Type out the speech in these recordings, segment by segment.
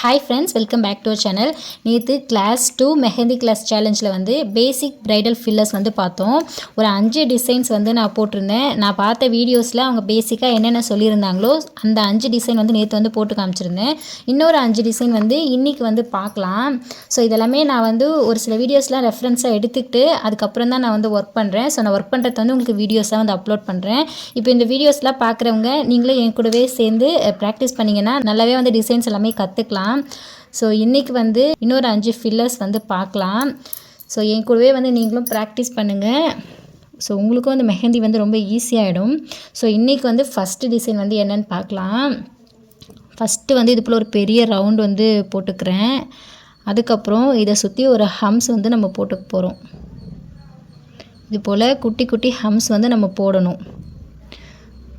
Hi friends, welcome back to our channel. நேற்று class 2 mehndi class சேலஞ்சில் வந்து பேசிக் ப்ரைடல் ஃபில்லர்ஸ் வந்து பார்த்தோம். ஒரு 5 டிசைன்ஸ் வந்து நான் போட்டிருந்தேன். நான் பார்த்த வீடியோஸில் அவங்க பேசிக்காக என்னென்ன சொல்லியிருந்தாங்களோ அந்த 5 டிசைன் வந்து நேற்று வந்து போட்டு காமிச்சிருந்தேன். இன்னொரு 5 டிசைன் வந்து இன்றைக்கி வந்து பார்க்கலாம். ஸோ இதெல்லாமே நான் வந்து ஒரு சில வீடியோஸ்லாம் ரெஃபரன்ஸாக எடுத்துக்கிட்டு அதுக்கப்புறம் தான் நான் வந்து ஒர்க் பண்ணுறேன். ஸோ நான் ஒர்க் பண்ணுறது வந்து உங்களுக்கு வீடியோஸாக வந்து அப்லோட் பண்ணுறேன். இப்போ இந்த வீடியோஸ்லாம் பார்க்குறவங்க நீங்களும் என் கூடவே சேர்ந்து ப்ராக்டிஸ் பண்ணிங்கன்னா நல்லாவே வந்து டிசைன்ஸ் எல்லாமே கற்றுக்கலாம். ஸோ இன்றைக்கி வந்து இன்னொரு 5 ஃபில்லர்ஸ் வந்து பார்க்கலாம். ஸோ என் கூடவே வந்து நீங்களும் ப்ராக்டிஸ் பண்ணுங்கள். ஸோ உங்களுக்கும் வந்து மெஹந்தி வந்து ரொம்ப ஈஸியாகிடும். ஸோ இன்றைக்கி வந்து ஃபஸ்ட்டு டிசைன் வந்து என்னென்னு பார்க்கலாம். ஃபஸ்ட்டு வந்து இது போல் ஒரு பெரிய ரவுண்ட் வந்து போட்டுக்கிறேன். அதுக்கப்புறம் இதை சுற்றி ஒரு ஹம்ஸ் வந்து நம்ம போட்டுக்க போகிறோம். இது போல் குட்டி குட்டி ஹம்ஸ் வந்து நம்ம போடணும்.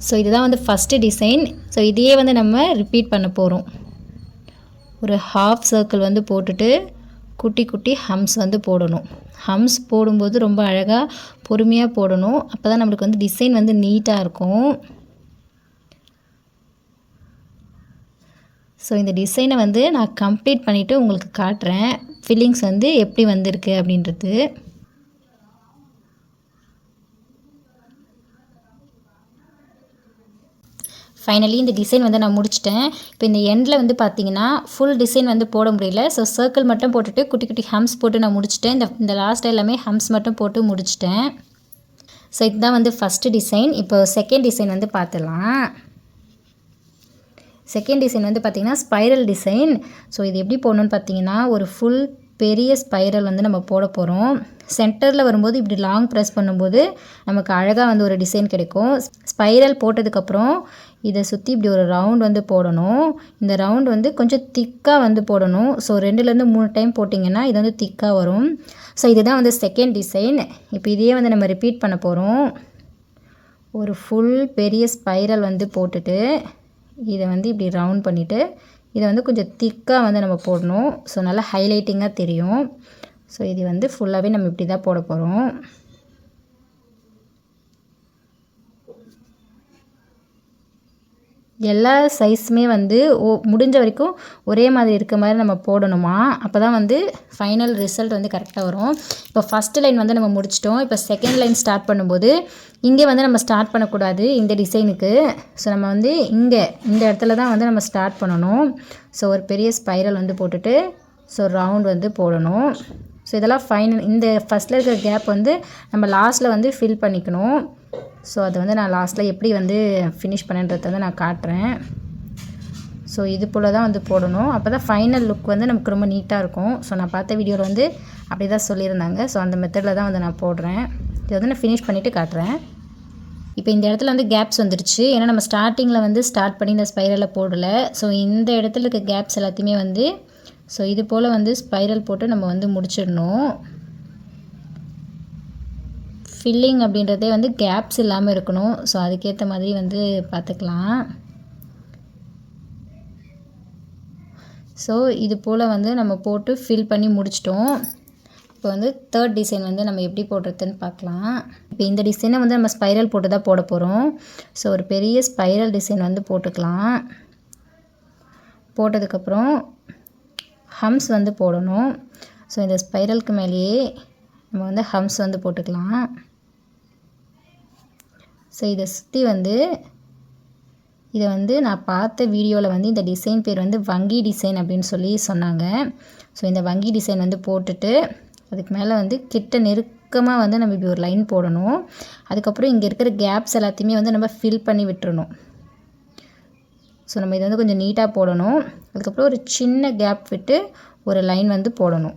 ஸோ இதுதான் வந்து ஃபஸ்ட்டு டிசைன். ஸோ இதையே வந்து நம்ம ரிப்பீட் பண்ண போகிறோம். ஒரு ஹாஃப் சர்க்கிள் வந்து போட்டுட்டு குட்டி குட்டி ஹம்ஸ் வந்து போடணும். ஹம்ஸ் போடும்போது ரொம்ப அழகாக பொறுமையாக போடணும். அப்போ தான் நம்மளுக்கு வந்து டிசைன் வந்து நீட்டாக இருக்கும். ஸோ இந்த டிசைனை வந்து நான் கம்ப்ளீட் பண்ணிவிட்டு உங்களுக்கு காட்டுறேன் ஃபில்லிங்ஸ் வந்து எப்படி வந்திருக்கு அப்படின்றது. ஃபைனலி இந்த டிசைன் வந்து நான் முடிச்சிட்டேன். இப்போ இந்த எண்டில் வந்து பார்த்தீங்கன்னா ஃபுல் டிசைன் வந்து போட முடியல. ஸோ சர்க்கிள் மட்டும் போட்டுட்டு குட்டி குட்டி ஹம்ஸ் போட்டு நான் முடிச்சிட்டேன். இந்த லாஸ்ட் எல்லாமே ஹம்ஸ் மட்டும் போட்டு முடிச்சிட்டேன். ஸோ இதுதான் வந்து ஃபஸ்ட்டு டிசைன். இப்போ செகண்ட் டிசைன் வந்து பார்த்துடலாம். செகண்ட் டிசைன் வந்து பார்த்திங்கன்னா ஸ்பைரல் டிசைன். ஸோ இது எப்படி போடணுன்னு பார்த்தீங்கன்னா ஒரு ஃபுல் பெரிய ஸ்பைரல் வந்து நம்ம போட போகிறோம். சென்டரில் வரும்போது இப்படி லாங் ப்ரெஸ் பண்ணும்போது நமக்கு அழகாக வந்து ஒரு டிசைன் கிடைக்கும். ஸ்பைரல் போட்டதுக்கப்புறம் இதை சுற்றி இப்படி ஒரு ரவுண்ட் வந்து போடணும். இந்த ரவுண்ட் வந்து கொஞ்சம் திக்காக வந்து போடணும். ஸோ 2லேருந்து 3 டைம் போட்டிங்கன்னா இது வந்து திக்காக வரும். ஸோ இதுதான் வந்து செகண்ட் டிசைன். இப்போ இதையே வந்து நம்ம ரிப்பீட் பண்ண போகிறோம். ஒரு ஃபுல் பெரிய ஸ்பைரல் வந்து போட்டுட்டு இதை வந்து இப்படி ரவுண்ட் பண்ணிவிட்டு இதை வந்து கொஞ்சம் திக்காக வந்து நம்ம போடணும். ஸோ நல்லா ஹைலைட்டிங்காக தெரியும். ஸோ இது வந்து ஃபுல்லாகவே நம்ம இப்படி தான் போட போகிறோம். எல்லா சைஸுமே வந்து முடிஞ்ச வரைக்கும் ஒரே மாதிரி இருக்க மாதிரி நம்ம போடணுமா. அப்போ தான் வந்து ஃபைனல் ரிசல்ட் வந்து கரெக்டாக வரும். இப்போ ஃபஸ்ட்டு லைன் வந்து நம்ம முடிச்சிட்டோம். இப்போ செகண்ட் லைன் ஸ்டார்ட் பண்ணும்போது இங்கே வந்து நம்ம ஸ்டார்ட் பண்ணக்கூடாது இந்த டிசைனுக்கு. ஸோ நம்ம வந்து இந்த இடத்துல தான் வந்து நம்ம ஸ்டார்ட் பண்ணணும். ஸோ ஒரு பெரிய ஸ்பைரல் வந்து போட்டுட்டு ஸோ ரவுண்ட் வந்து போடணும். ஸோ இதெல்லாம் ஃபைனல். இந்த ஃபஸ்ட்டில் இருக்கிற கேப் வந்து நம்ம லாஸ்ட்டில் வந்து ஃபில் பண்ணிக்கணும். ஸோ அது வந்து நான் லாஸ்ட்டில் எப்படி வந்து ஃபினிஷ் பண்ணுன்றதை வந்து நான் காட்டுறேன். ஸோ இது போல் தான் வந்து போடணும். அப்போ தான் ஃபைனல் லுக் வந்து நமக்கு ரொம்ப நீட்டாக இருக்கும். ஸோ நான் பார்த்த வீடியோவில் வந்து அப்படி தான் சொல்லியிருந்தாங்க. ஸோ அந்த மெத்தடில் தான் வந்து நான் போடுறேன். இதை வந்து நான் ஃபினிஷ் பண்ணிவிட்டு காட்டுறேன். இப்போ இந்த இடத்துல வந்து கேப்ஸ் வந்துடுச்சு. ஏன்னா நம்ம ஸ்டார்டிங்கில் வந்து ஸ்டார்ட் பண்ணி இந்த ஸ்பைரலில் போடலை. ஸோ இந்த இடத்துல இருக்க கேப்ஸ் எல்லாத்தையுமே வந்து ஸோ இது போல் வந்து ஸ்பைரல் போட்டு நம்ம வந்து முடிச்சிடணும். ஃபில்லிங் அப்படின்றதே வந்து கேப்ஸ் இல்லாமல் இருக்கணும். ஸோ அதுக்கேற்ற மாதிரி வந்து பார்த்துக்கலாம். ஸோ இது போல் வந்து நம்ம போட்டு ஃபில் பண்ணி முடிச்சிட்டோம். இப்போ வந்து தேர்ட் டிசைன் வந்து நம்ம எப்படி போடுறதுன்னு பார்க்கலாம். இப்போ இந்த டிசைனை வந்து நம்ம ஸ்பைரல் போட்டு தான் போட போகிறோம். ஸோ ஒரு பெரிய ஸ்பைரல் டிசைன் வந்து போட்டுக்கலாம். போட்டதுக்கப்புறம் ஹம்ஸ் வந்து போடணும். ஸோ இந்த ஸ்பைரலுக்கு மேலேயே நம்ம வந்து ஹம்ஸ் வந்து போட்டுக்கலாம். ஸோ இதை சுற்றி வந்து இதை வந்து நான் பார்த்த வீடியோவில் வந்து இந்த டிசைன் பேர் வந்து வங்கி டிசைன் அப்படின்னு சொல்லி சொன்னாங்க. ஸோ இந்த வங்கி டிசைன் வந்து போட்டுட்டு அதுக்கு மேலே வந்து கிட்ட நெருக்கமாக வந்து நம்ம இப்படி ஒரு லைன் போடணும். அதுக்கப்புறம் இங்கே இருக்கிற கேப்ஸ் எல்லாத்தையுமே வந்து நம்ம ஃபில் பண்ணி விட்டுறணும். ஸோ நம்ம இதை வந்து கொஞ்சம் நீட்டாக போடணும். அதுக்கப்புறம் ஒரு சின்ன கேப் விட்டு ஒரு லைன் வந்து போடணும்.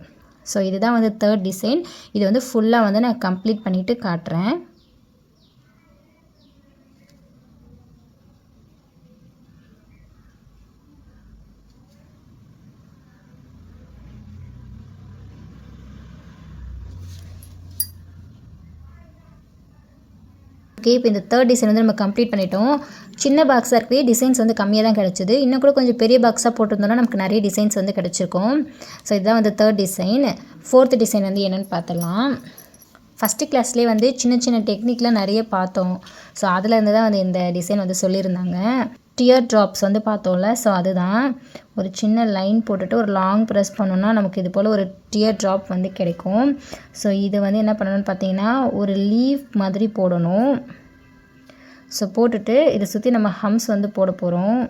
ஸோ இதுதான் வந்து தேர்ட் டிசைன். இது வந்து ஃபுல்லாக வந்து நான் கம்ப்ளீட் பண்ணிவிட்டு காட்டுறேன். ஓகே, இப்போ இந்த தேர்ட் டிசைன் வந்து நம்ம கம்ப்ளீட் பண்ணிட்டோம். சின்ன பாக்ஸாக இருக்கவே டிசைன்ஸ் வந்து கம்மியாக தான் கிடச்சிது. இன்னும் கூட கொஞ்சம் பெரிய பாக்ஸாக போட்டிருந்தோன்னா நமக்கு நிறைய டிசைன்ஸ் வந்து கிடச்சிருக்கும். ஸோ இதுதான் வந்து தேர்ட் டிசைன். ஃபோர்த் டிசைன் வந்து என்னென்னு பார்த்துடலாம். ஃபஸ்ட்டு கிளாஸ்லேயே வந்து சின்ன சின்ன டெக்னிக்லாம் நிறைய பார்த்தோம். ஸோ அதில் இருந்து தான் வந்து இந்த டிசைன் வந்து சொல்லியிருந்தாங்க. டியர் ட்ராப்ஸ் வந்து பார்த்தோம்ல, ஸோ அதுதான். ஒரு சின்ன லைன் போட்டுட்டு ஒரு லாங் ப்ரெஸ் பண்ணோன்னா நமக்கு இது போல் ஒரு டியர் ட்ராப் வந்து கிடைக்கும். ஸோ இது வந்து என்ன பண்ணணும்னு பார்த்தீங்கன்னா ஒரு லீஃப் மாதிரி போடணும். ஸோ போட்டுட்டு இதை சுற்றி நம்ம ஹம்ஸ் வந்து போட போகிறோம்.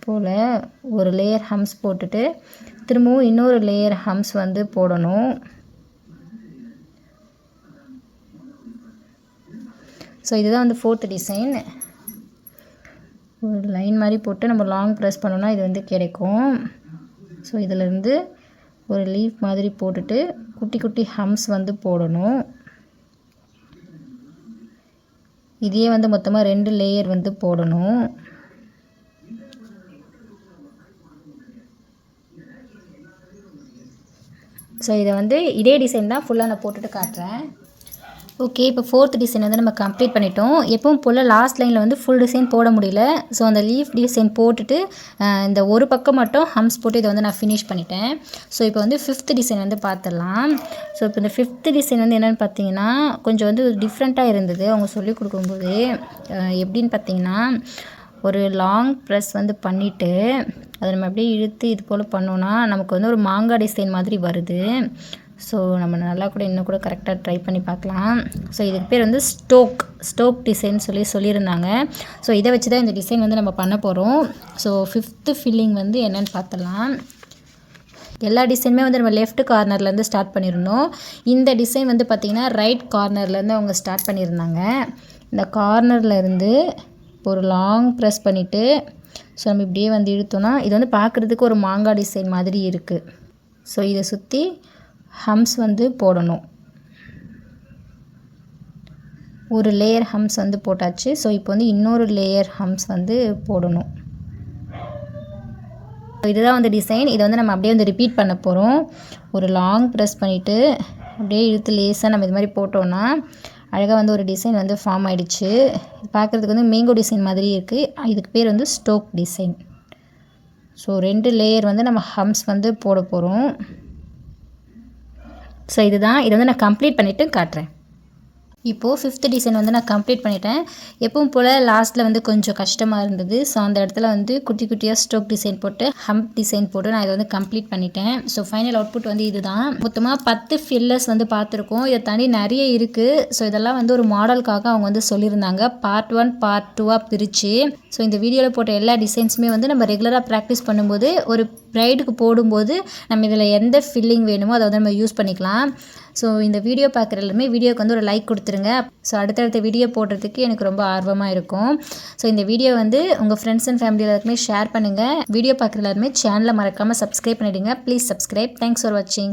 போல் ஒரு லேயர் ஹம்ஸ் போட்டுட்டு திரும்பவும் இன்னொரு லேயர் ஹம்ஸ் வந்து போடணும். ஸோ இதுதான் வந்து 4th டிசைன். ஒரு லைன் மாதிரி போட்டு நம்ம லாங் ப்ரெஸ் பண்ணோன்னா இது வந்து கிடைக்கும். ஸோ இதிலேருந்து ஒரு லீஃப் மாதிரி போட்டுட்டு குட்டி குட்டி ஹம்ஸ் வந்து போடணும். இதையே வந்து மொத்தமாக 2 லேயர் வந்து போடணும். ஸோ இதை வந்து இதே டிசைன் தான் ஃபுல்லாக நான் போட்டுட்டு காட்டுறேன். ஓகே, இப்போ 4th டிசைன் வந்து நம்ம கம்ப்ளீட் பண்ணிட்டோம். எப்பவும் போல் லாஸ்ட் லைனில் வந்து ஃபுல் டிசைன் போட முடியல. ஸோ அந்த லீஃப் டிசைன் போட்டுட்டு இந்த ஒரு பக்கம் மட்டும் ஹம்ஸ் போட்டு இதை வந்து நான் ஃபினிஷ் பண்ணிட்டேன். ஸோ இப்போ வந்து 5th டிசைன் வந்து பார்த்துடலாம். ஸோ இப்போ இந்த 5th டிசைன் வந்து என்னென்னு பார்த்தீங்கன்னா கொஞ்சம் வந்து டிஃப்ரெண்ட்டாக இருந்தது அவங்க சொல்லிக் கொடுக்கும்போது. எப்படின்னு பார்த்தீங்கன்னா ஒரு லாங் ப்ரெஸ் வந்து பண்ணிவிட்டு அதை நம்ம அப்படியே இழுத்து இது போல் பண்ணோன்னா நமக்கு வந்து ஒரு மாங்காய் டிசைன் மாதிரி வருது. ஸோ நம்ம நல்லா கூட இன்னும் கூட கரெக்டாக ட்ரை பண்ணி பார்க்கலாம். ஸோ இதுக்கு பேர் வந்து ஸ்டோக் டிசைன் சொல்லியிருந்தாங்க. ஸோ இதை வச்சு தான் இந்த டிசைன் வந்து நம்ம பண்ண போகிறோம். ஸோ 5th ஃபில்லிங் வந்து என்னென்னு பார்த்துடலாம். எல்லா டிசைனுமே வந்து நம்ம லெஃப்ட் கார்னர்லேருந்து ஸ்டார்ட் பண்ணியிருந்தோம். இந்த டிசைன் வந்து பார்த்திங்கன்னா ரைட் கார்னர்லேருந்து அவங்க ஸ்டார்ட் பண்ணியிருந்தாங்க. இந்த கார்னர்லேருந்து ஒரு லாங் ப்ரெஸ் பண்ணிவிட்டு ஸோ நம்ம இப்படியே வந்து இழுத்தோன்னா இது வந்து பார்க்குறதுக்கு ஒரு மாங்காய் டிசைன் மாதிரி இருக்குது. ஸோ இதை சுற்றி ஹம்ஸ் வந்து போடணும். ஒரு லேயர் ஹம்ஸ் வந்து போட்டாச்சு. ஸோ இப்போ வந்து இன்னொரு லேயர் ஹம்ஸ் வந்து போடணும். இதுதான் வந்து டிசைன். இதை வந்து நம்ம அப்படியே வந்து ரிப்பீட் பண்ண போகிறோம். ஒரு லாங் ப்ரெஸ் பண்ணிவிட்டு அப்படியே இழுத்து லேஸாக நம்ம இது மாதிரி போட்டோன்னா அழகாக வந்து ஒரு டிசைன் வந்து ஃபார்ம் ஆகிடுச்சு. பார்க்குறதுக்கு வந்து மேங்கோ டிசைன் மாதிரி இருக்குது. இதுக்கு பேர் வந்து ஸ்டோக் டிசைன். ஸோ 2 லேயர் வந்து நம்ம ஹம்ஸ் வந்து போட போகிறோம். ஸோ இதுதான். இதை வந்து நான் கம்ப்ளீட் பண்ணிவிட்டு காட்டுறேன். இப்போது 5th டிசைன் வந்து நான் கம்ப்ளீட் பண்ணிட்டேன். எப்பவும் போல் லாஸ்ட்டில் வந்து கொஞ்சம் கஷ்டமாக இருந்தது. ஸோ அந்த இடத்துல வந்து குட்டி குட்டியாக ஸ்டோக் டிசைன் போட்டு ஹம்ப் டிசைன் போட்டு நான் இதை வந்து கம்ப்ளீட் பண்ணிட்டேன். ஸோ ஃபைனல் அவுட்புட் வந்து இதுதான். மொத்தமாக 10 ஃபில்லர்ஸ் வந்து பார்த்துருக்கோம். இதை தாண்டி நிறைய இருக்குது. ஸோ இதெல்லாம் வந்து ஒரு மாடலுக்காக அவங்க வந்து சொல்லியிருந்தாங்க. பார்ட் 1 பார்ட் 2ஆக பிரித்து. ஸோ இந்த வீடியோவில் போட்ட எல்லா டிசைன்ஸுமே வந்து நம்ம ரெகுலராக ப்ராக்டிஸ் பண்ணும்போது ஒரு ப்ரைடுக்கு போடும்போது நம்ம இதில் எந்த ஃபில்லிங் வேணுமோ அதை வந்து நம்ம யூஸ் பண்ணிக்கலாம். ஸோ இந்த வீடியோ பார்க்குற எல்லாருமே வீடியோக்கு வந்து ஒரு லைக் கொடுத்துருங்க. ஸோ அடுத்தடுத்த வீடியோ போடுறதுக்கு எனக்கு ரொம்ப ஆர்வமாக இருக்கும். ஸோ இந்த வீடியோ வந்து உங்கள் ஃப்ரெண்ட்ஸ் அண்ட் ஃபேமிலி எல்லாருக்குமே ஷேர் பண்ணுங்கள். வீடியோ பார்க்குற எல்லாருமே சேனலை மறக்காமல் சப்ஸ்கிரைப் பண்ணிவிடுங்க. Please subscribe. தேங்க்ஸ் ஃபார் வாட்சிங்.